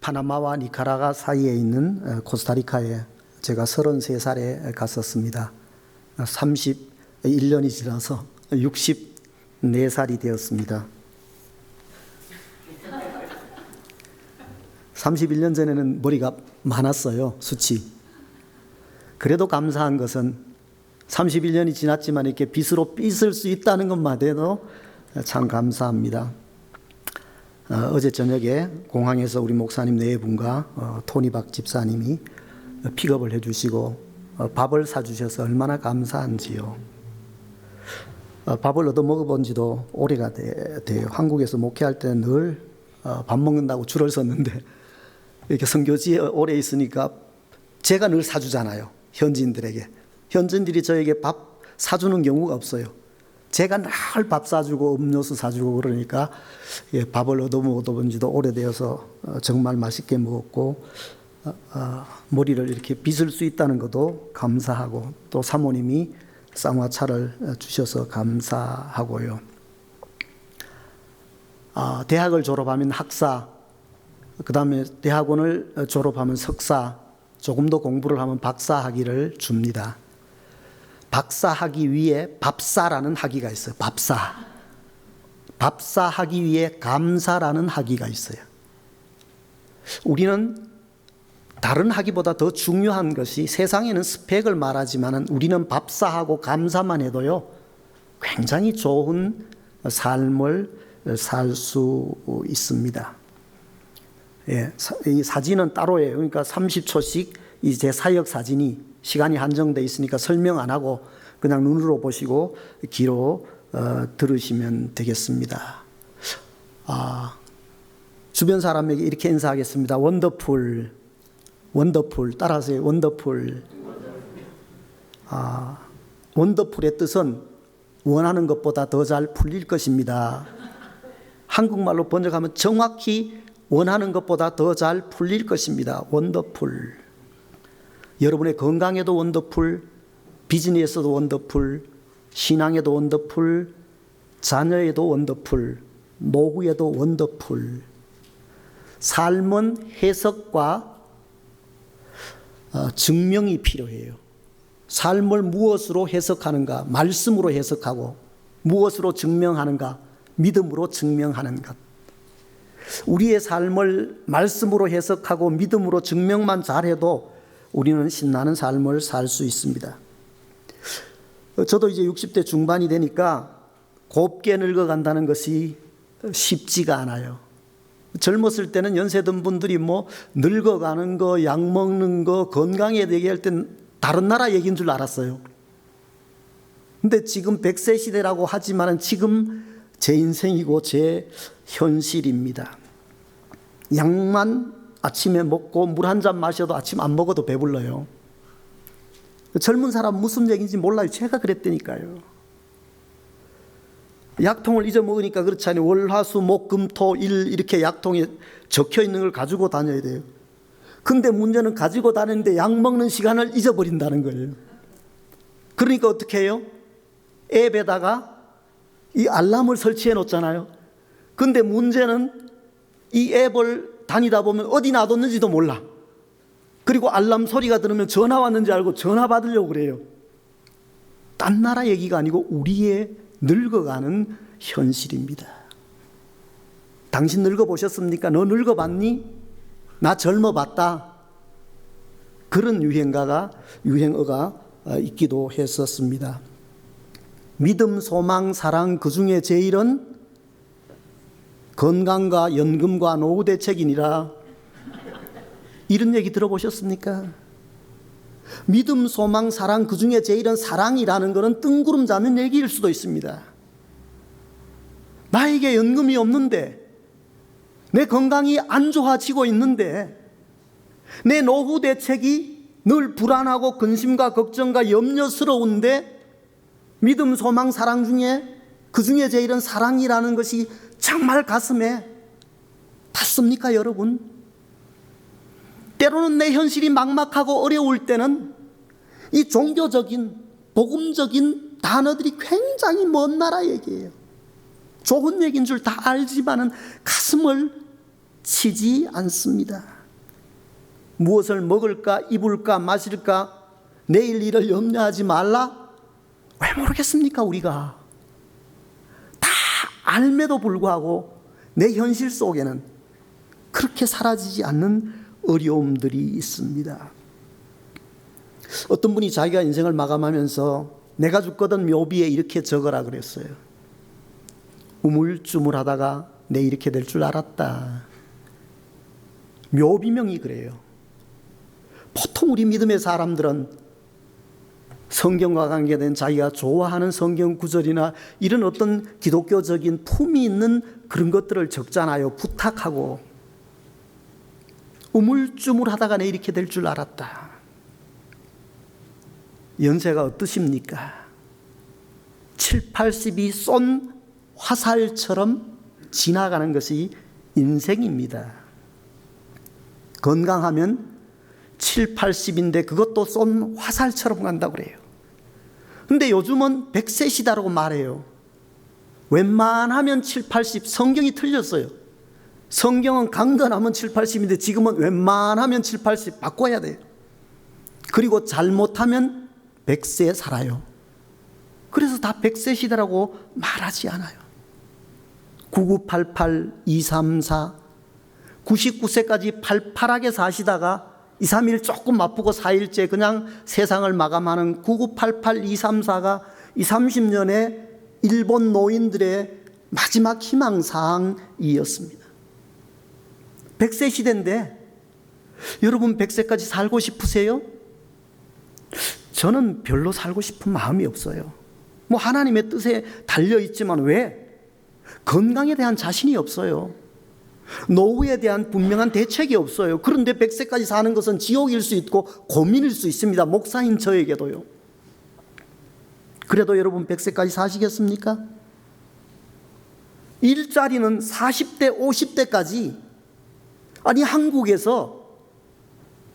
파나마와 니카라과 사이에 있는 코스타리카에 제가 33살에 갔었습니다. 31년이 지나서 64살이 되었습니다. 31년 전에는 머리가 많았어요, 숱이. 그래도 감사한 것은 31년이 지났지만 이렇게 빗으로 빗을 수 있다는 것만 해도 참 감사합니다. 어제 저녁에 공항에서 우리 목사님 네 분과 토니 박 집사님이 픽업을 해주시고 밥을 사주셔서 얼마나 감사한지요. 밥을 얻어 먹어본 지도 오래가 돼요. 한국에서 목회할 때는 늘 밥 먹는다고 줄을 섰는데 이렇게 선교지에 오래 있으니까 제가 늘 사주잖아요. 현지인들에게. 현지인들이 저에게 밥 사주는 경우가 없어요. 제가 늘 밥 사주고 음료수 사주고 그러니까 밥을 얻어 먹어본 지도 오래되어서 정말 맛있게 먹었고 머리를 이렇게 빗을 수 있다는 것도 감사하고 또 사모님이 쌍화차를 주셔서 감사하고요. 대학을 졸업하면 학사, 그 다음에 대학원을 졸업하면 석사, 조금 더 공부를 하면 박사 학위를 줍니다. 박사 하기 위해 밥사라는 학위가 있어요. 밥사. 밥사 하기 위해 감사라는 학위가 있어요. 우리는 다른 학위보다 더 중요한 것이 세상에는 스펙을 말하지만 우리는 밥사하고 감사만 해도요, 굉장히 좋은 삶을 살 수 있습니다. 예, 이 사진은 따로예요. 그러니까 30초씩 제 사역 사진이 시간이 한정되어 있으니까 설명 안 하고 그냥 눈으로 보시고 귀로 들으시면 되겠습니다. 주변 사람에게 이렇게 인사하겠습니다. 원더풀, 원더풀, 따라하세요. 원더풀. 원더풀의 뜻은 원하는 것보다 더 잘 풀릴 것입니다. 한국말로 번역하면 정확히 원하는 것보다 더 잘 풀릴 것입니다. 원더풀. 여러분의 건강에도 원더풀, 비즈니스에도 원더풀, 신앙에도 원더풀, 자녀에도 원더풀, 노후에도 원더풀. 삶은 해석과 증명이 필요해요. 삶을 무엇으로 해석하는가? 말씀으로 해석하고 무엇으로 증명하는가? 믿음으로 증명하는 것. 우리의 삶을 말씀으로 해석하고 믿음으로 증명만 잘해도 우리는 신나는 삶을 살 수 있습니다. 저도 이제 60대 중반이 되니까 곱게 늙어간다는 것이 쉽지가 않아요. 젊었을 때는 연세 든 분들이 뭐 늙어가는 거, 약 먹는 거, 건강에 얘기할 땐 다른 나라 얘기인 줄 알았어요. 근데 지금 100세 시대라고 하지만 지금 제 인생이고 제 현실입니다. 약만 아침에 먹고 물 한 잔 마셔도 아침 안 먹어도 배불러요. 젊은 사람 무슨 얘기인지 몰라요. 제가 그랬다니까요. 약통을 잊어먹으니까 그렇잖아요. 월, 화, 수, 목, 금, 토, 일 이렇게 약통에 적혀 있는 걸 가지고 다녀야 돼요. 근데 문제는 가지고 다니는데 약 먹는 시간을 잊어버린다는 거예요. 그러니까 어떻게 해요? 앱에다가 이 알람을 설치해 놓잖아요. 근데 문제는 이 앱을 다니다 보면 어디 놔뒀는지도 몰라. 그리고 알람 소리가 들으면 전화 왔는지 알고 전화 받으려고 그래요. 딴 나라 얘기가 아니고 우리의 늙어가는 현실입니다. 당신 늙어보셨습니까? 너 늙어봤니? 나 젊어봤다. 그런 유행어가 있기도 했었습니다. 믿음, 소망, 사랑 그 중에 제일은 건강과 연금과 노후 대책이니라. 이런 얘기 들어보셨습니까? 믿음, 소망, 사랑 그 중에 제일은 사랑이라는 것은 뜬구름 잡는 얘기일 수도 있습니다. 나에게 연금이 없는데, 내 건강이 안 좋아지고 있는데, 내 노후 대책이 늘 불안하고 근심과 걱정과 염려스러운데 믿음, 소망, 사랑 중에 그 중에 제일은 사랑이라는 것이 정말 가슴에 닿습니까, 여러분? 때로는 내 현실이 막막하고 어려울 때는 이 종교적인, 복음적인 단어들이 굉장히 먼 나라 얘기예요. 좋은 얘기인 줄 다 알지만은 가슴을 치지 않습니다. 무엇을 먹을까, 입을까, 마실까, 내일 일을 염려하지 말라? 왜 모르겠습니까, 우리가? 다 알매도 불구하고 내 현실 속에는 그렇게 사라지지 않는 어려움들이 있습니다. 어떤 분이 자기가 인생을 마감하면서 내가 죽거든 묘비에 이렇게 적어라 그랬어요. 우물쭈물하다가 내 이렇게 될 줄 알았다. 묘비명이 그래요. 보통 우리 믿음의 사람들은 성경과 관계된 자기가 좋아하는 성경 구절이나 이런 어떤 기독교적인 품이 있는 그런 것들을 적잖아요. 부탁하고. 우물쭈물하다가 내 이렇게 될 줄 알았다. 연세가 어떠십니까? 7, 80이 쏜 화살처럼 지나가는 것이 인생입니다. 건강하면 7, 80인데 그것도 쏜 화살처럼 간다고 그래요. 근데 요즘은 100세시다라고 말해요. 웬만하면 7, 80, 성경이 틀렸어요. 성경은 강건하면 7, 80인데 지금은 웬만하면 7, 80 바꿔야 돼요. 그리고 잘못하면 100세 살아요. 그래서 다 100세 시대라고 말하지 않아요. 9988, 234, 99세까지 팔팔하게 사시다가 2, 3일 조금 아프고 4일째 그냥 세상을 마감하는 9988, 234가 20, 30년의 일본 노인들의 마지막 희망사항이었습니다. 100세 시대인데 여러분 100세까지 살고 싶으세요? 저는 별로 살고 싶은 마음이 없어요. 뭐 하나님의 뜻에 달려있지만 왜? 건강에 대한 자신이 없어요. 노후에 대한 분명한 대책이 없어요. 그런데 100세까지 사는 것은 지옥일 수 있고 고민일 수 있습니다. 목사인 저에게도요. 그래도 여러분 100세까지 사시겠습니까? 일자리는 40대, 50대까지 아니 한국에서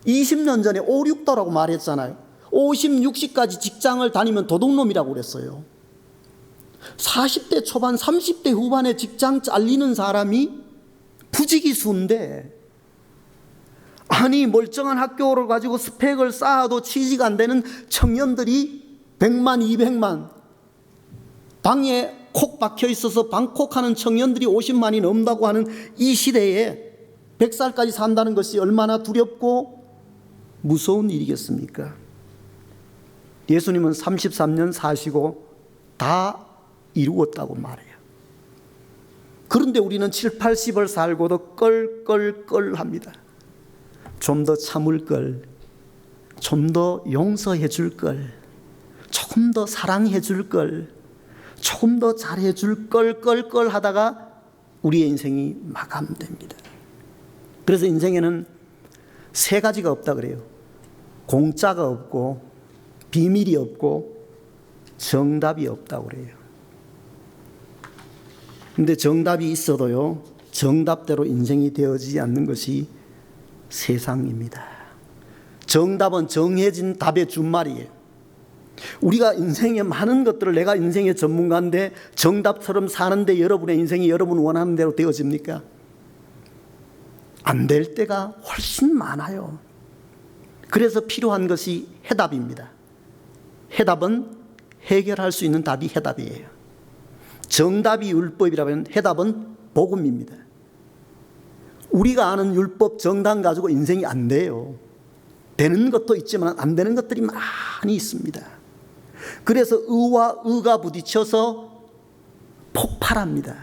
20년 전에 5, 6도라고 말했잖아요. 50, 60까지 직장을 다니면 도둑놈이라고 그랬어요. 40대 초반, 30대 후반에 직장 잘리는 사람이 부지기수인데 아니 멀쩡한 학교를 가지고 스펙을 쌓아도 취직이 안 되는 청년들이 100만, 200만 방에 콕 박혀 있어서 방콕하는 청년들이 50만이 넘는다고 하는 이 시대에 100살까지 산다는 것이 얼마나 두렵고 무서운 일이겠습니까? 예수님은 33년 사시고 다 이루었다고 말해요. 그런데 우리는 7, 80을 살고도 껄껄껄합니다. 좀 더 참을 걸, 좀 더 용서해 줄 걸, 조금 더 사랑해 줄 걸, 조금 더 잘해 줄 걸 껄껄 하다가 우리의 인생이 마감됩니다. 그래서 인생에는 세 가지가 없다 그래요. 공짜가 없고 비밀이 없고 정답이 없다고 그래요. 근데 정답이 있어도요, 정답대로 인생이 되어지지 않는 것이 세상입니다. 정답은 정해진 답의 준말이에요. 우리가 인생의 많은 것들을 내가 인생의 전문가인데 정답처럼 사는데 여러분의 인생이 여러분 원하는 대로 되어집니까? 안 될 때가 훨씬 많아요. 그래서 필요한 것이 해답입니다. 해답은 해결할 수 있는 답이 해답이에요. 정답이 율법이라면 해답은 복음입니다. 우리가 아는 율법 정당 가지고 인생이 안 돼요. 되는 것도 있지만 안 되는 것들이 많이 있습니다. 그래서 의와 의가 부딪혀서 폭발합니다.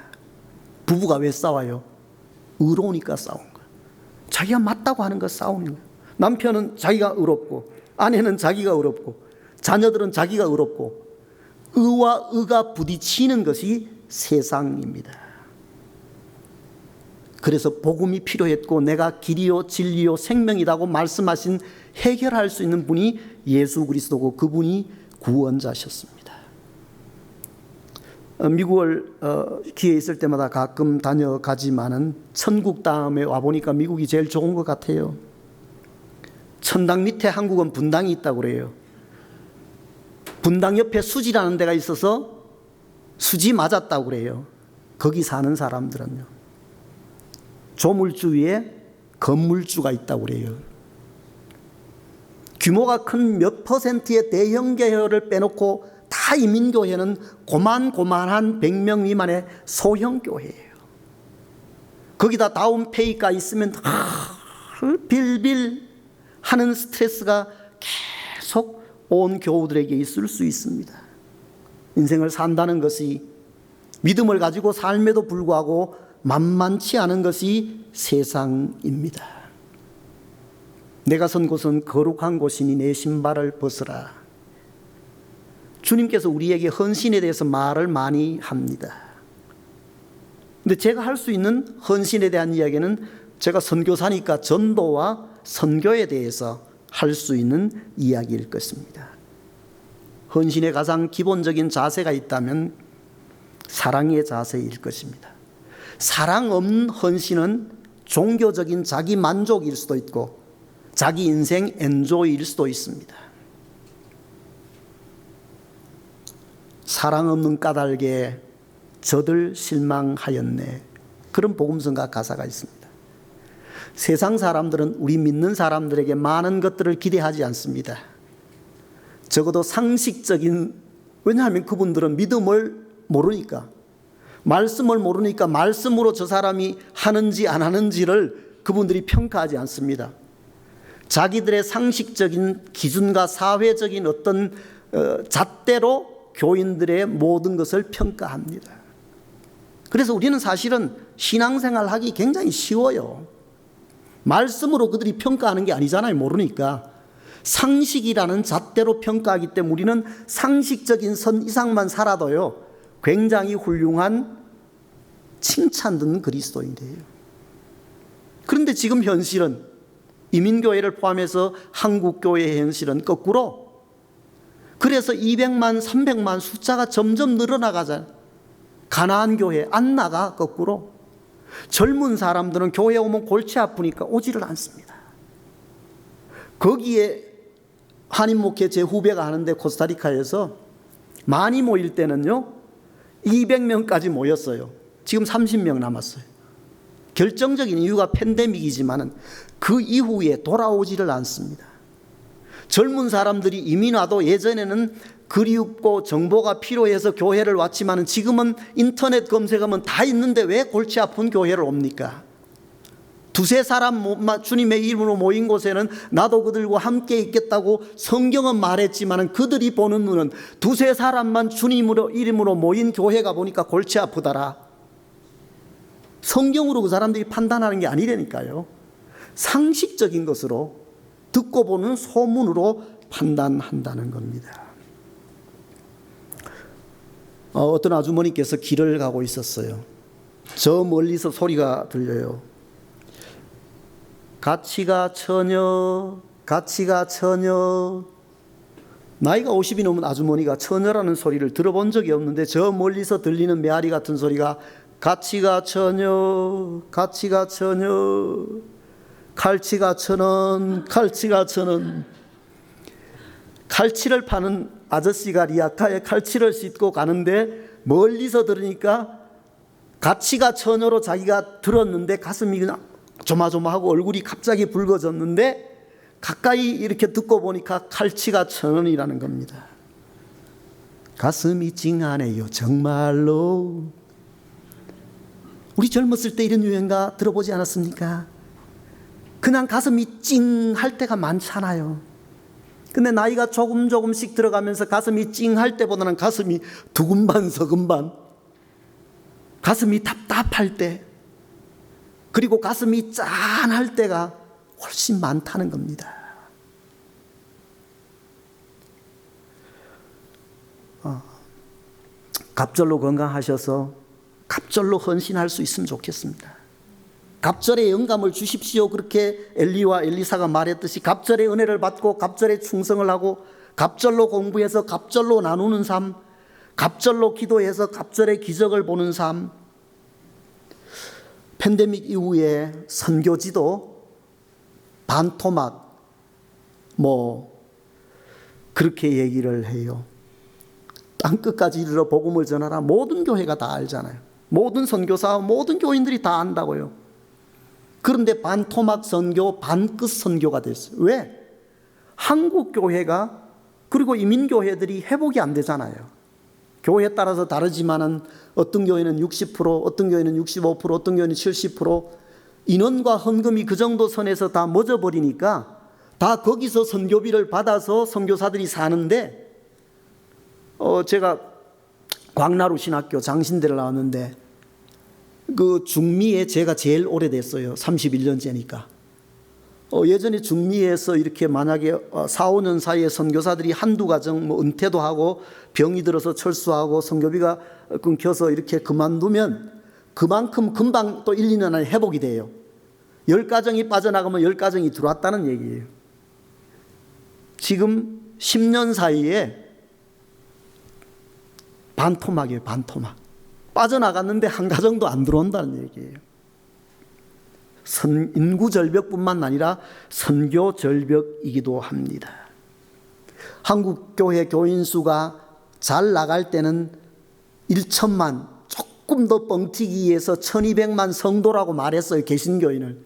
부부가 왜 싸워요? 의로우니까 싸운 거예요. 자기가 맞다고 하는 거 싸우는 거예요. 남편은 자기가 의롭고 아내는 자기가 의롭고 자녀들은 자기가 의롭고 의와 의가 부딪히는 것이 세상입니다. 그래서 복음이 필요했고 내가 길이요 진리요 생명이라고 말씀하신 해결할 수 있는 분이 예수 그리스도고 그분이 구원자셨습니다. 미국을 기회 있을 때마다 가끔 다녀가지만은 천국 다음에 와보니까 미국이 제일 좋은 것 같아요. 천당 밑에 한국은 분당이 있다고 그래요. 분당 옆에 수지라는 데가 있어서 수지 맞았다고 그래요. 거기 사는 사람들은요. 조물주 위에 건물주가 있다고 그래요. 규모가 큰 몇 퍼센트의 대형 교회를 빼놓고 다 이민교회는 고만고만한 100명 미만의 소형 교회예요. 거기다 다운페이가 있으면 빌빌 하는 스트레스가 계속 온 교우들에게 있을 수 있습니다. 인생을 산다는 것이, 믿음을 가지고 삶에도 불구하고 만만치 않은 것이 세상입니다. 내가 선 곳은 거룩한 곳이니 내 신발을 벗으라. 주님께서 우리에게 헌신에 대해서 말을 많이 합니다. 근데 제가 할 수 있는 헌신에 대한 이야기는 제가 선교사니까 전도와 선교에 대해서 할 수 있는 이야기일 것입니다. 헌신의 가장 기본적인 자세가 있다면 사랑의 자세일 것입니다. 사랑 없는 헌신은 종교적인 자기 만족일 수도 있고 자기 인생 엔조이일 수도 있습니다. 사랑 없는 까닭에 저들 실망하였네. 그런 복음성가 가사가 있습니다. 세상 사람들은 우리 믿는 사람들에게 많은 것들을 기대하지 않습니다. 적어도 상식적인, 왜냐하면 그분들은 믿음을 모르니까, 말씀을 모르니까 말씀으로 저 사람이 하는지 안 하는지를 그분들이 평가하지 않습니다. 자기들의 상식적인 기준과 사회적인 어떤 잣대로 교인들의 모든 것을 평가합니다. 그래서 우리는 사실은 신앙생활 하기 굉장히 쉬워요. 말씀으로 그들이 평가하는 게 아니잖아요. 모르니까. 상식이라는 잣대로 평가하기 때문에 우리는 상식적인 선 이상만 살아도요, 굉장히 훌륭한 칭찬 듣는 그리스도인이에요. 그런데 지금 현실은, 이민교회를 포함해서 한국교회의 현실은 거꾸로, 그래서 200만, 300만 숫자가 점점 늘어나가잖아요. 가나안 교회 안 나가. 거꾸로 젊은 사람들은 교회 오면 골치 아프니까 오지를 않습니다. 거기에 한인 목회 제 후배가 하는데 코스타리카에서 많이 모일 때는요 200명까지 모였어요. 지금 30명 남았어요. 결정적인 이유가 팬데믹이지만 그 이후에 돌아오지를 않습니다. 젊은 사람들이 이민 와도 예전에는 그리웠고 정보가 필요해서 교회를 왔지만 지금은 인터넷 검색하면 다 있는데 왜 골치 아픈 교회를 옵니까? 두세 사람 주님의 이름으로 모인 곳에는 나도 그들과 함께 있겠다고 성경은 말했지만 그들이 보는 눈은 두세 사람만 주님으로 이름으로 모인 교회가 보니까 골치 아프더라. 성경으로 그 사람들이 판단하는 게 아니라니까요. 상식적인 것으로 듣고 보는 소문으로 판단한다는 겁니다. 어떤 아주머니께서 길을 가고 있었어요. 저 멀리서 소리가 들려요. 가치가 처녀, 가치가 처녀. 나이가 50이 넘은 아주머니가 처녀라는 소리를 들어본 적이 없는데 저 멀리서 들리는 메아리 같은 소리가 가치가 처녀, 가치가 처녀, 칼치가 1,000원, 칼치가 1,000원. 칼치를 파는 아저씨가 리아카에 칼치를 싣고 가는데 멀리서 들으니까 가치가 처녀로 자기가 들었는데 가슴이 그냥 조마조마하고 얼굴이 갑자기 붉어졌는데 가까이 이렇게 듣고 보니까 칼치가 1,000원이라는 겁니다. 가슴이 찡하네요 정말로. 우리 젊었을 때 이런 유행가 들어보지 않았습니까? 그냥 가슴이 찡할 때가 많잖아요. 근데 나이가 조금씩 들어가면서 가슴이 찡할 때보다는 가슴이 두근반 서근반, 가슴이 답답할 때, 그리고 가슴이 짠할 때가 훨씬 많다는 겁니다. 갑절로 건강하셔서 갑절로 헌신할 수 있으면 좋겠습니다. 갑절의 영감을 주십시오. 그렇게 엘리와 엘리사가 말했듯이 갑절의 은혜를 받고 갑절에 충성을 하고 갑절로 공부해서 갑절로 나누는 삶, 갑절로 기도해서 갑절의 기적을 보는 삶. 팬데믹 이후에 선교지도 반토막 그렇게 얘기를 해요. 땅끝까지 이르러 복음을 전하라. 모든 교회가 다 알잖아요. 모든 선교사와 모든 교인들이 다 안다고요. 그런데 반토막 선교, 반끝 선교가 됐어요. 왜? 한국 교회가 그리고 이민교회들이 회복이 안 되잖아요. 교회에 따라서 다르지만은 어떤 교회는 60%, 어떤 교회는 65%, 어떤 교회는 70%, 인원과 헌금이 그 정도 선에서 다 멎어버리니까 다 거기서 선교비를 받아서 선교사들이 사는데, 제가 광나루 신학교 장신대를 나왔는데 그 중미에 제가 제일 오래됐어요. 31년째니까. 예전에 중미에서 이렇게 만약에 4, 5년 사이에 선교사들이 한두 가정 은퇴도 하고 병이 들어서 철수하고 선교비가 끊겨서 이렇게 그만두면 그만큼 금방 또 1, 2년 안에 회복이 돼요. 10가정이 빠져나가면 10가정이 들어왔다는 얘기예요. 지금 10년 사이에 반토막이에요. 반토막. 빠져나갔는데 한 가정도 안 들어온다는 얘기예요. 인구 절벽뿐만 아니라 선교 절벽이기도 합니다. 한국 교회 교인 수가 잘 나갈 때는 1천만, 조금 더 뻥튀기 위해서 1200만 성도라고 말했어요. 개신교인을.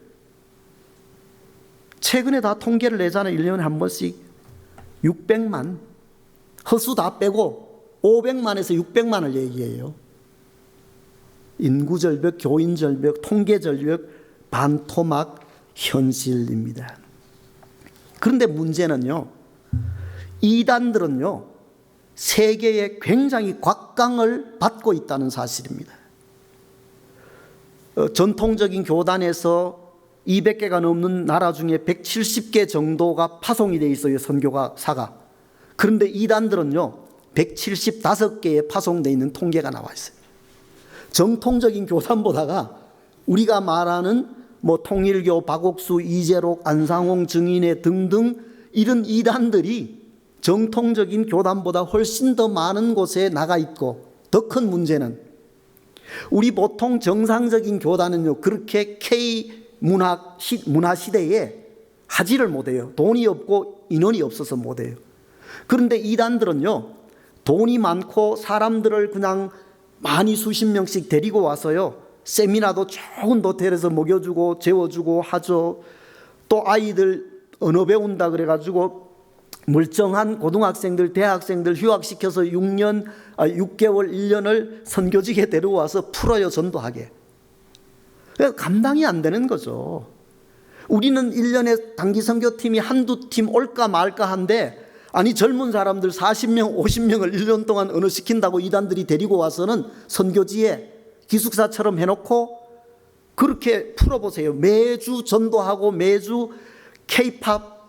최근에 다 통계를 내잖아요. 1년에 한 번씩 600만, 허수 다 빼고 500만에서 600만을 얘기해요. 인구 절벽, 교인 절벽, 통계 절벽, 반토막 현실입니다. 그런데 문제는요, 이단들은요, 세계에 굉장히 곽강을 받고 있다는 사실입니다. 전통적인 교단에서 200개가 넘는 나라 중에 170개 정도가 파송이 되어 있어요. 선교사가. 그런데 이단들은요 175개에 파송되어 있는 통계가 나와 있어요. 정통적인 교단보다가 우리가 말하는 통일교, 박옥수, 이재록, 안상홍, 증인회 등등 이런 이단들이 정통적인 교단보다 훨씬 더 많은 곳에 나가 있고, 더 큰 문제는 우리 보통 정상적인 교단은요 그렇게 K 문화 시대에 하지를 못해요. 돈이 없고 인원이 없어서 못해요. 그런데 이단들은요 돈이 많고 사람들을 그냥 많이 수십 명씩 데리고 와서요 세미나도 좋은 호텔에서 먹여주고 재워주고 하죠. 또 아이들 언어 배운다 그래가지고 멀쩡한 고등학생들, 대학생들 휴학시켜서 6개월, 1년을 선교직에 데려와서 풀어요. 전도하게. 감당이 안 되는 거죠. 우리는 1년에 단기 선교팀이 한두 팀 올까 말까 한데, 아니 젊은 사람들 40명, 50명을 1년 동안 언어시킨다고 이단들이 데리고 와서는 선교지에 기숙사처럼 해놓고 그렇게 풀어보세요. 매주 전도하고 매주 K-팝,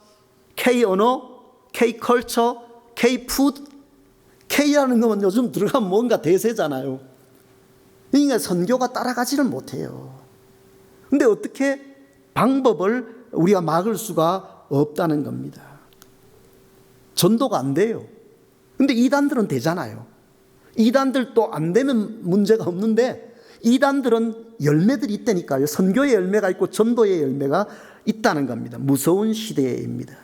K-언어, K-컬처, K-푸드, K라는 것은 요즘 들어가면 뭔가 대세잖아요. 그러니까 선교가 따라가지를 못해요. 근데 어떻게 방법을 우리가 막을 수가 없다는 겁니다. 전도가 안 돼요. 근데 이단들은 되잖아요. 이단들도 안 되면 문제가 없는데 이단들은 열매들이 있다니까요. 선교의 열매가 있고 전도의 열매가 있다는 겁니다. 무서운 시대입니다.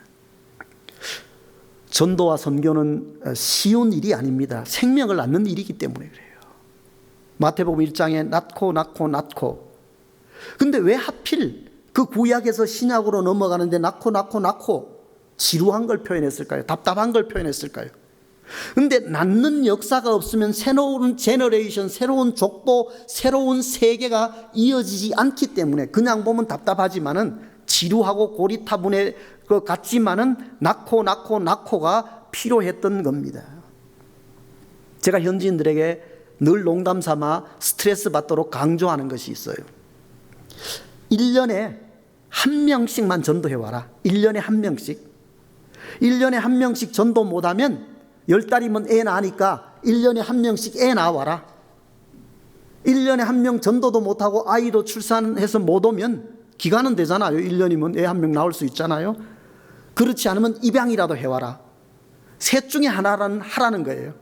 전도와 선교는 쉬운 일이 아닙니다. 생명을 낳는 일이기 때문에 그래요. 마태복음 1장에 낳고 근데 왜 하필 그 구약에서 신약으로 넘어가는데 낳고 지루한 걸 표현했을까요? 답답한 걸 표현했을까요? 근데 낳는 역사가 없으면 새로운 제너레이션, 새로운 족보, 새로운 세계가 이어지지 않기 때문에 그냥 보면 답답하지만은 지루하고 고리타분해 것 같지만은 낳고가 필요했던 겁니다. 제가 현지인들에게 늘 농담 삼아 스트레스 받도록 강조하는 것이 있어요. 1년에 한 명씩만 전도해와라. 1년에 한 명씩. 1년에 한 명씩 전도 못하면 10달이면 애 낳으니까 1년에 한 명씩 애 낳아와라. 1년에 한 명 전도도 못하고 아이도 출산해서 못 오면 기간은 되잖아요. 1년이면 애 한 명 낳을 수 있잖아요. 그렇지 않으면 입양이라도 해와라. 셋 중에 하나는 하라는 거예요.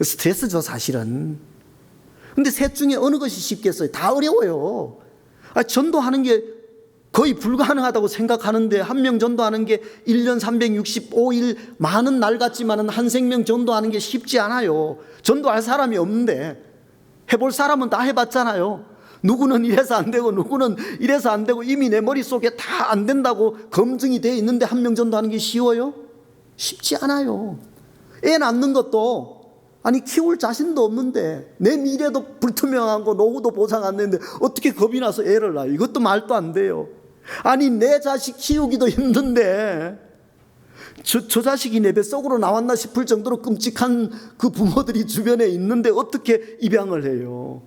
스트레스죠 사실은. 근데 셋 중에 어느 것이 쉽겠어요? 다 어려워요. 전도하는 게 거의 불가능하다고 생각하는데 한 명 전도하는 게 1년 365일 많은 날 같지만은 한 생명 전도하는 게 쉽지 않아요. 전도할 사람이 없는데 해볼 사람은 다 해봤잖아요. 누구는 이래서 안 되고 누구는 이래서 안 되고 이미 내 머릿속에 다 안 된다고 검증이 되어 있는데 한 명 전도하는 게 쉬워요? 쉽지 않아요. 애 낳는 것도 아니 키울 자신도 없는데 내 미래도 불투명하고 노후도 보상 안 되는데 어떻게 겁이 나서 애를 낳아요? 이것도 말도 안 돼요. 아니 내 자식 키우기도 힘든데 저 자식이 내 뱃속으로 나왔나 싶을 정도로 끔찍한 그 부모들이 주변에 있는데 어떻게 입양을 해요?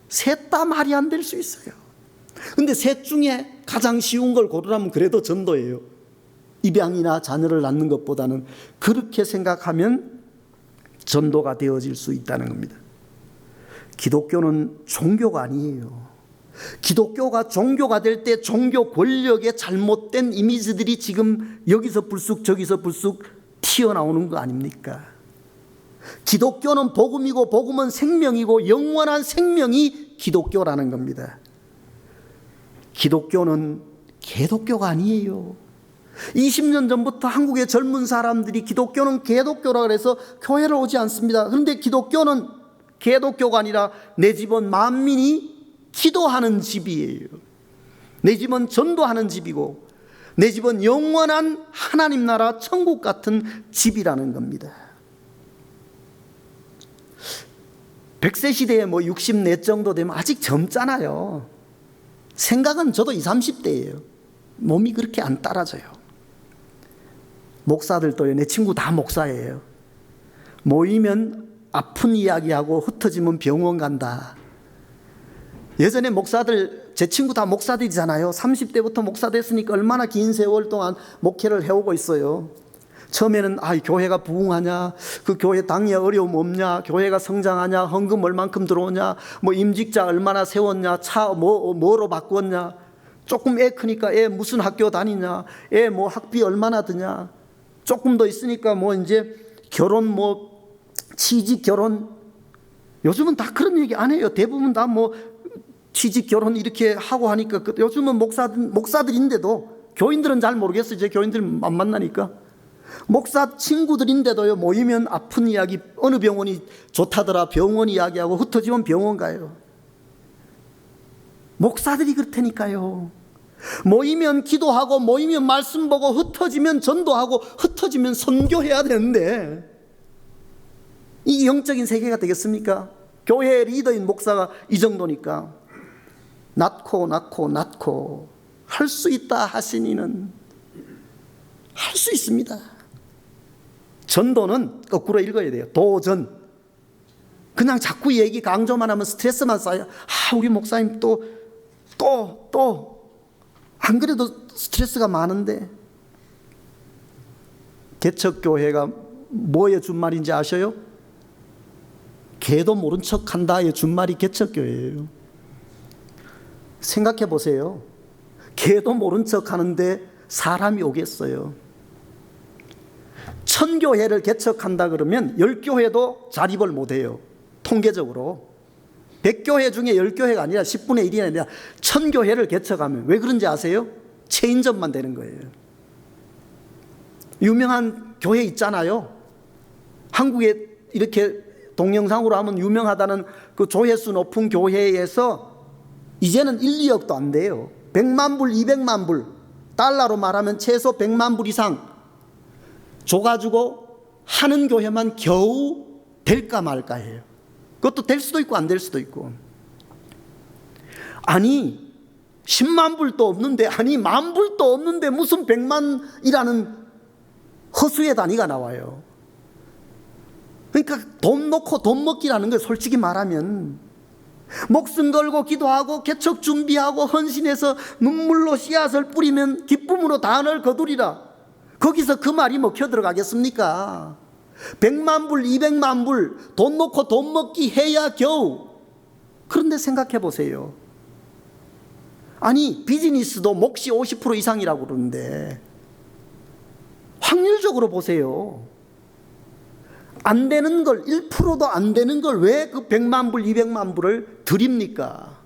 셋 다 말이 안 될 수 있어요. 근데 셋 중에 가장 쉬운 걸 고르라면 그래도 전도예요. 입양이나 자녀를 낳는 것보다는. 그렇게 생각하면 전도가 되어질 수 있다는 겁니다. 기독교는 종교가 아니에요. 기독교가 종교가 될 때 종교 권력의 잘못된 이미지들이 지금 여기서 불쑥 저기서 불쑥 튀어나오는 거 아닙니까? 기독교는 복음이고 복음은 생명이고 영원한 생명이 기독교라는 겁니다. 기독교는 개독교가 아니에요. 20년 전부터 한국의 젊은 사람들이 기독교는 개독교라 그래서 교회를 오지 않습니다. 그런데 기독교는 개독교가 아니라 내 집은 만민이 기도하는 집이에요. 내 집은 전도하는 집이고 내 집은 영원한 하나님 나라 천국 같은 집이라는 겁니다. 100세 시대에 64 정도 되면 아직 젊잖아요. 생각은 저도 20, 30대예요. 몸이 그렇게 안 따라져요. 목사들도요. 내 친구 다 목사예요. 모이면 아픈 이야기하고 흩어지면 병원 간다. 예전에 목사들, 제 친구 다 목사들이잖아요. 30대부터 목사 됐으니까 얼마나 긴 세월 동안 목회를 해오고 있어요. 처음에는 교회가 부흥하냐, 그 교회 당에 어려움 없냐, 교회가 성장하냐, 헌금 얼만큼 들어오냐, 임직자 얼마나 세웠냐, 차 뭐로 바꾸었냐, 조금 애 크니까 애 무슨 학교 다니냐, 애 학비 얼마나 드냐, 조금 더 있으니까 이제 결혼 취직 결혼. 요즘은 다 그런 얘기 안 해요. 대부분 다 취직 결혼 이렇게 하고 하니까 요즘은 목사들인데도 교인들은 잘 모르겠어요. 제 교인들 안 만나니까. 목사 친구들인데도요, 모이면 아픈 이야기, 어느 병원이 좋다더라 병원 이야기하고 흩어지면 병원 가요. 목사들이 그렇다니까요. 모이면 기도하고 모이면 말씀 보고 흩어지면 전도하고 흩어지면 선교해야 되는데 이게 영적인 세계가 되겠습니까? 교회 리더인 목사가 이 정도니까 낳고 할 수 있다 하시니는 할 수 있습니다. 전도는 거꾸로 읽어야 돼요. 도전. 그냥 자꾸 얘기 강조만 하면 스트레스만 쌓여. 우리 목사님 또 안 그래도 스트레스가 많은데. 개척교회가 뭐의 준말인지 아셔요? 개도 모른 척 한다의 준말이 개척교회예요. 생각해 보세요. 개도 모른 척 하는데 사람이 오겠어요. 1000교회를 개척한다 그러면 10교회도 자립을 못해요. 통계적으로 100교회 중에 10교회가 아니라 10분의 1이 아니라 1000교회를 개척하면 왜 그런지 아세요? 체인점만 되는 거예요. 유명한 교회 있잖아요. 한국에 이렇게 동영상으로 하면 유명하다는 그 조회수 높은 교회에서 이제는 1, 2억도 안 돼요. 100만 불, 200만 불, 달러로 말하면 최소 100만 불 이상 줘가지고 하는 교회만 겨우 될까 말까 해요. 그것도 될 수도 있고 안 될 수도 있고. 아니 10만 불도 없는데, 아니 1만 불도 없는데 무슨 100만이라는 허수의 단위가 나와요. 그러니까 돈 놓고 돈 먹기라는 걸 솔직히 말하면 목숨 걸고 기도하고 개척 준비하고 헌신해서 눈물로 씨앗을 뿌리면 기쁨으로 단을 거두리라. 거기서 그 말이 먹혀 들어가겠습니까? 100만 불, 200만 불 돈 놓고 돈 먹기 해야 겨우. 그런데 생각해 보세요. 아니 비즈니스도 몫이 50% 이상이라고 그러는데 확률적으로 보세요. 안 되는 걸, 1%도 안 되는 걸 왜 그 100만 불, 200만 불을 드립니까?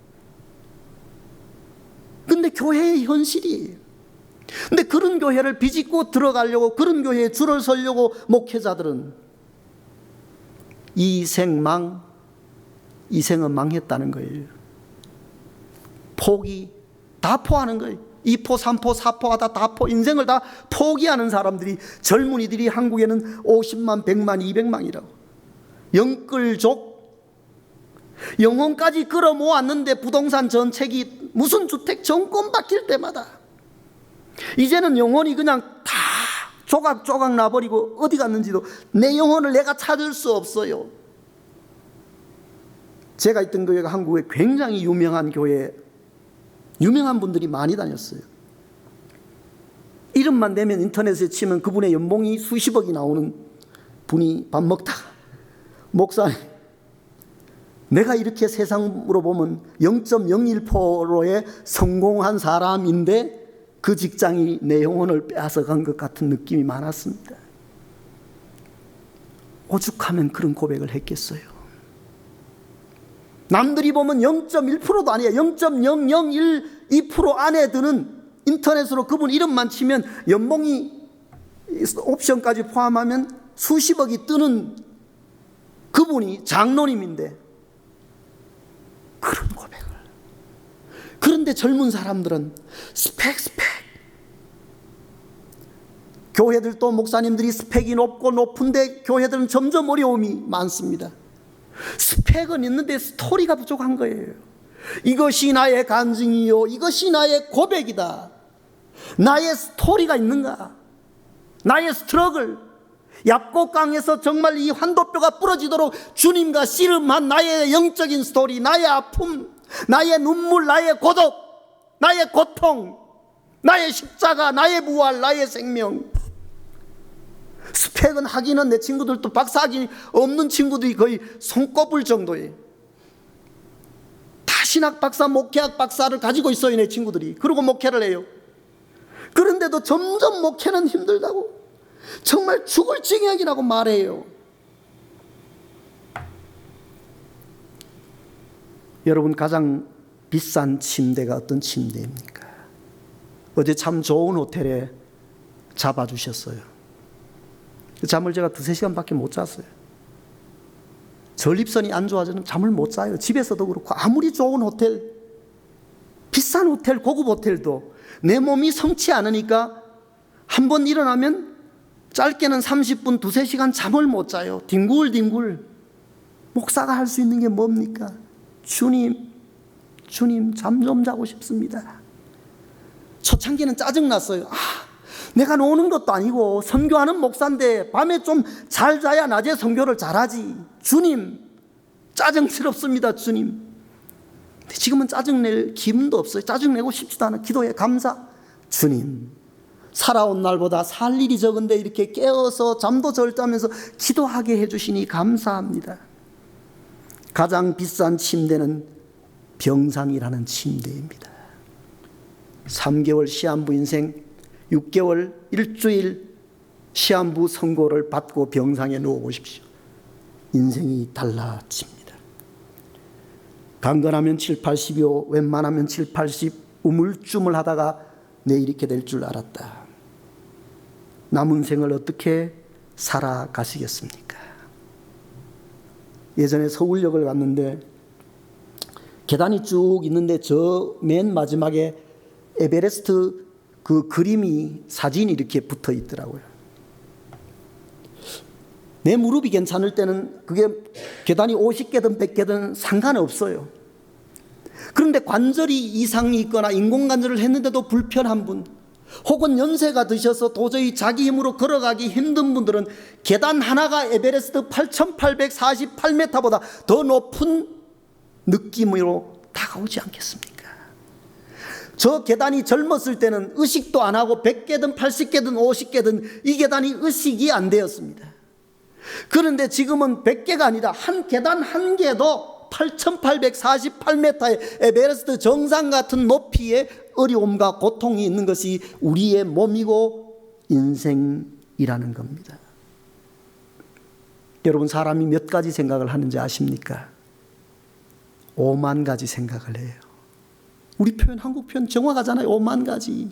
근데 교회의 현실이에요. 근데 그런 교회를 비집고 들어가려고, 그런 교회에 줄을 서려고 목회자들은 이생은 망했다는 거예요. 포기, 다 포하는 거예요. 2포, 3포, 4포 하다 다 인생을 다 포기하는 사람들이, 젊은이들이 한국에는 50만, 100만, 200만이라고. 영끌족, 영혼까지 끌어모았는데 부동산 전책이 무슨 주택 정권 바뀔 때마다 이제는 영혼이 그냥 다 조각조각 나버리고 어디 갔는지도 내 영혼을 내가 찾을 수 없어요. 제가 있던 교회가 한국에 굉장히 유명한 교회, 유명한 분들이 많이 다녔어요. 이름만 내면 인터넷에 치면 그분의 연봉이 수십억이 나오는 분이 밥 먹다가, 목사님, 내가 이렇게 세상으로 보면 0.01%에 성공한 사람인데 그 직장이 내 영혼을 빼앗아간 것 같은 느낌이 많았습니다. 오죽하면 그런 고백을 했겠어요. 남들이 보면 0.1%도 아니에요. 0.0012% 안에 드는, 인터넷으로 그분 이름만 치면 연봉이 옵션까지 포함하면 수십억이 뜨는 그분이 장로님인데 그런 고백을. 그런데 젊은 사람들은 스펙. 교회들도 목사님들이 스펙이 높은데 교회들은 점점 어려움이 많습니다. 스펙은 있는데 스토리가 부족한 거예요. 이것이 나의 간증이요, 이것이 나의 고백이다. 나의 스토리가 있는가? 나의 스트러글, 얍곡강에서 정말 이 환도뼈가 부러지도록 주님과 씨름한 나의 영적인 스토리, 나의 아픔, 나의 눈물, 나의 고독, 나의 고통, 나의 십자가, 나의 부활, 나의 생명. 스펙은 하기는 내 친구들도 박사학위 없는 친구들이 거의 손꼽을 정도예요. 다 신학 박사, 목회학 박사를 가지고 있어요, 내 친구들이. 그리고 목회를 해요. 그런데도 점점 목회는 힘들다고, 정말 죽을 징역이라고 말해요. 여러분, 가장 비싼 침대가 어떤 침대입니까? 어제 참 좋은 호텔에 잡아주셨어요. 잠을 제가 2-3시간밖에 못 잤어요. 전립선이 안 좋아져서 잠을 못 자요. 집에서도 그렇고. 아무리 좋은 호텔, 비싼 호텔, 고급 호텔도 내 몸이 성치 않으니까 한번 일어나면 짧게는 30분, 2-3시간 잠을 못 자요. 뒹굴뒹굴. 목사가 할 수 있는 게 뭡니까? 주님, 잠 좀 자고 싶습니다. 초창기는 짜증났어요. 내가 노는 것도 아니고 선교하는 목사인데 밤에 좀 잘 자야 낮에 선교를 잘하지. 주님, 짜증스럽습니다, 주님. 근데 지금은 짜증낼 기분도 없어요. 짜증내고 싶지도 않아. 기도에 감사. 주님, 살아온 날보다 살 일이 적은데 이렇게 깨어서 잠도 절 자면서 기도하게 해주시니 감사합니다. 가장 비싼 침대는 병상이라는 침대입니다. 3개월 시한부 인생, 6개월, 일주일 시한부 선고를 받고 병상에 누워보십시오. 인생이 달라집니다. 강건하면 7, 80이요, 웬만하면 7, 80, 우물쭈물 하다가 내 이렇게 될 줄 알았다. 남은 생을 어떻게 살아가시겠습니까? 예전에 서울역을 갔는데 계단이 쭉 있는데 저 맨 마지막에 에베레스트 그 그림이, 사진이 이렇게 붙어 있더라고요. 내 무릎이 괜찮을 때는 그게 계단이 50개든 100개든 상관없어요. 그런데 관절이 이상이 있거나 인공관절을 했는데도 불편한 분, 혹은 연세가 드셔서 도저히 자기 힘으로 걸어가기 힘든 분들은 계단 하나가 에베레스트 8,848m보다 더 높은 느낌으로 다가오지 않겠습니까? 저 계단이 젊었을 때는 의식도 안 하고 100개든 80개든 50개든 이 계단이 의식이 안 되었습니다. 그런데 지금은 100개가 아니라 한 계단 한 개도 8,848m의 에베레스트 정상 같은 높이의 어려움과 고통이 있는 것이 우리의 몸이고 인생이라는 겁니다. 여러분, 사람이 몇 가지 생각을 하는지 아십니까? 5만 가지 생각을 해요. 우리 표현, 한국 표현 정확하잖아요. 5만 가지.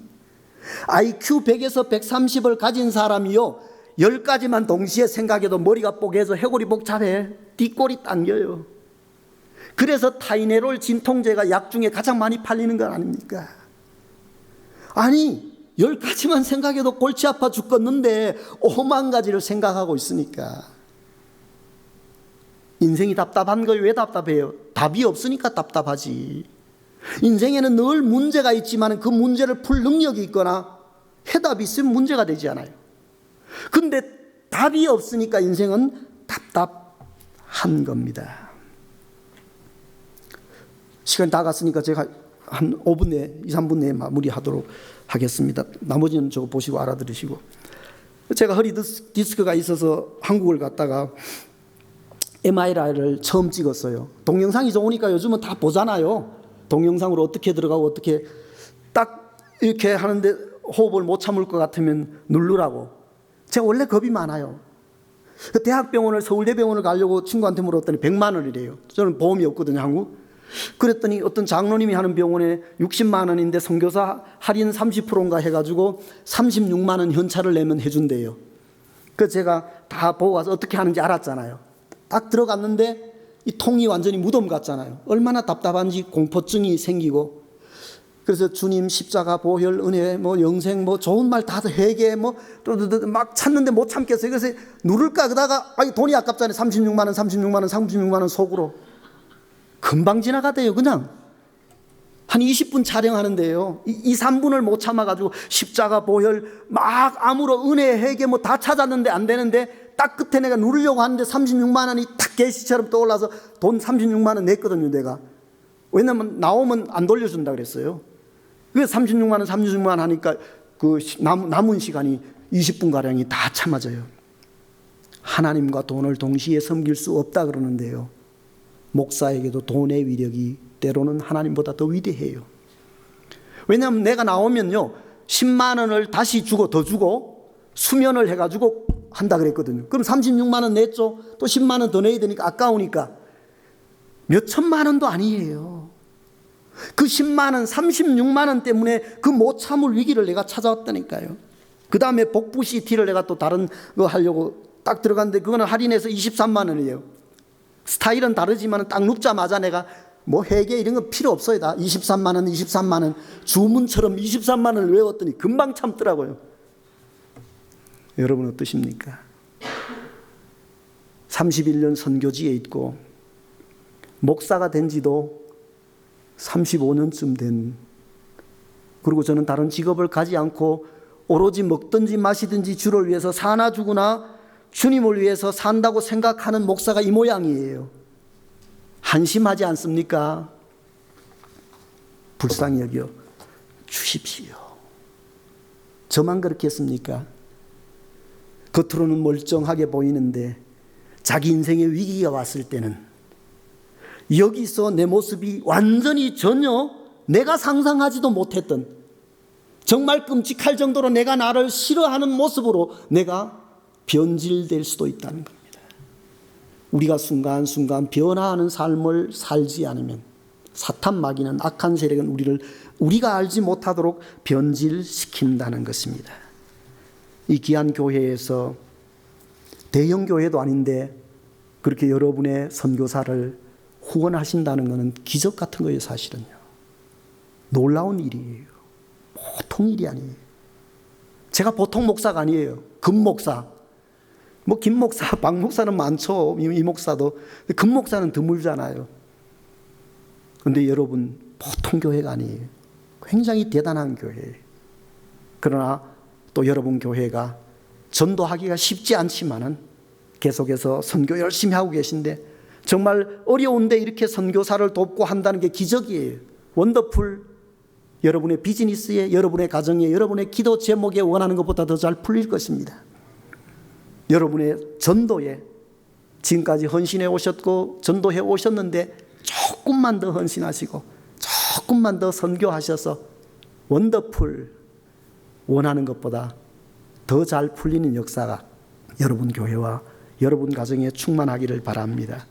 IQ 100에서 130을 가진 사람이요, 10가지만 동시에 생각해도 머리가 뽀개서 해골이 복잡해. 뒷골이 당겨요. 그래서 타이네롤 진통제가 약 중에 가장 많이 팔리는 건 아닙니까? 아니 10가지만 생각해도 골치 아파 죽겠는데 5만 가지를 생각하고 있으니까. 인생이 답답한 거예요. 왜 답답해요? 답이 없으니까 답답하지. 인생에는 늘 문제가 있지만 그 문제를 풀 능력이 있거나 해답이 있으면 문제가 되지 않아요. 근데 답이 없으니까 인생은 답답한 겁니다. 시간이 다 갔으니까 제가 한 5분 내에 2, 3분 내에 마무리하도록 하겠습니다. 나머지는 저거 보시고 알아들으시고. 제가 허리 디스크가 있어서 한국을 갔다가 MRI를 처음 찍었어요. 동영상이 좋으니까 요즘은 다 보잖아요. 동영상으로 어떻게 들어가고 어떻게 딱 이렇게 하는데 호흡을 못 참을 것 같으면 누르라고. 제가 원래 겁이 많아요. 대학병원을 서울대병원을 가려고 친구한테 물었더니 100만 원이래요. 저는 보험이 없거든요, 한국. 그랬더니 어떤 장로님이 하는 병원에 60만 원인데 선교사 할인 30%인가 해가지고 36만 원 현찰을 내면 해준대요. 그래서 제가 다 보고 와서 어떻게 하는지 알았잖아요. 딱 들어갔는데 이 통이 완전히 무덤 같잖아요. 얼마나 답답한지 공포증이 생기고. 그래서 주님 십자가 보혈 은혜 뭐 영생 뭐 좋은 말 다 회개 뭐 막 찾는데 못 참겠어요. 그래서 누를까 그러다가 아니 돈이 아깝잖아요. 36만 원 36만 원 36만 원 속으로 금방 지나가대요. 그냥 한 20분 촬영하는데요. 2, 3분을 못 참아가지고 십자가 보혈 막 아무로 은혜 회개 뭐 다 찾았는데 안 되는데 딱 끝에 내가 누르려고 하는데 36만 원이 탁 계시처럼 떠올라서 돈 36만 원 냈거든요, 내가. 왜냐면 나오면 안 돌려준다 그랬어요. 그래서 36만 원, 36만 원 하니까 그 남은 시간이 20분가량이 다 참아져요. 하나님과 돈을 동시에 섬길 수 없다 그러는데요. 목사에게도 돈의 위력이 때로는 하나님보다 더 위대해요. 왜냐하면 내가 나오면요 10만 원을 다시 주고 더 주고 수면을 해가지고 한다 그랬거든요. 그럼 36만 원 냈죠. 또 10만 원 더 내야 되니까 아까우니까 몇 천만 원도 아니에요. 그 10만 원 36만 원 때문에 그 못 참을 위기를 내가 찾아왔다니까요. 그 다음에 복부 CT를 내가 또 다른 거 하려고 딱 들어갔는데 그거는 할인해서 23만 원이에요. 스타일은 다르지만 딱 눕자마자 내가 뭐 회계 이런 거 필요 없어요. 다 23만 원 23만 원 주문처럼 23만 원을 외웠더니 금방 참더라고요. 여러분 어떠십니까? 31년 선교지에 있고 목사가 된 지도 35년쯤 된, 그리고 저는 다른 직업을 가지 않고 오로지 먹든지 마시든지 주를 위해서 사나 죽으나 주님을 위해서 산다고 생각하는 목사가 이 모양이에요. 한심하지 않습니까? 불쌍히 여겨 주십시오. 저만 그렇게 했습니까? 겉으로는 멀쩡하게 보이는데 자기 인생의 위기가 왔을 때는 여기서 내 모습이 완전히 전혀 내가 상상하지도 못했던, 정말 끔찍할 정도로 내가 나를 싫어하는 모습으로 내가 변질될 수도 있다는 겁니다. 우리가 순간순간 변화하는 삶을 살지 않으면 사탄 마귀는, 악한 세력은 우리가 알지 못하도록 변질시킨다는 것입니다. 이 귀한 교회에서, 대형 교회도 아닌데 그렇게 여러분의 선교사를 후원하신다는 것은 기적 같은 거예요. 사실은요. 놀라운 일이에요. 보통 일이 아니에요. 제가 보통 목사가 아니에요. 금목사. 뭐 김목사, 박목사는 많죠. 이 목사도. 금목사는 드물잖아요. 그런데 여러분 보통 교회가 아니에요. 굉장히 대단한 교회예요. 그러나 또 여러분 교회가 전도하기가 쉽지 않지만은 계속해서 선교 열심히 하고 계신데, 정말 어려운데 이렇게 선교사를 돕고 한다는 게 기적이에요. 원더풀. 여러분의 비즈니스에, 여러분의 가정에, 여러분의 기도 제목에 원하는 것보다 더 잘 풀릴 것입니다. 여러분의 전도에 지금까지 헌신해 오셨고 전도해 오셨는데 조금만 더 헌신하시고 조금만 더 선교하셔서 원더풀, 원하는 것보다 더 잘 풀리는 역사가 여러분 교회와 여러분 가정에 충만하기를 바랍니다.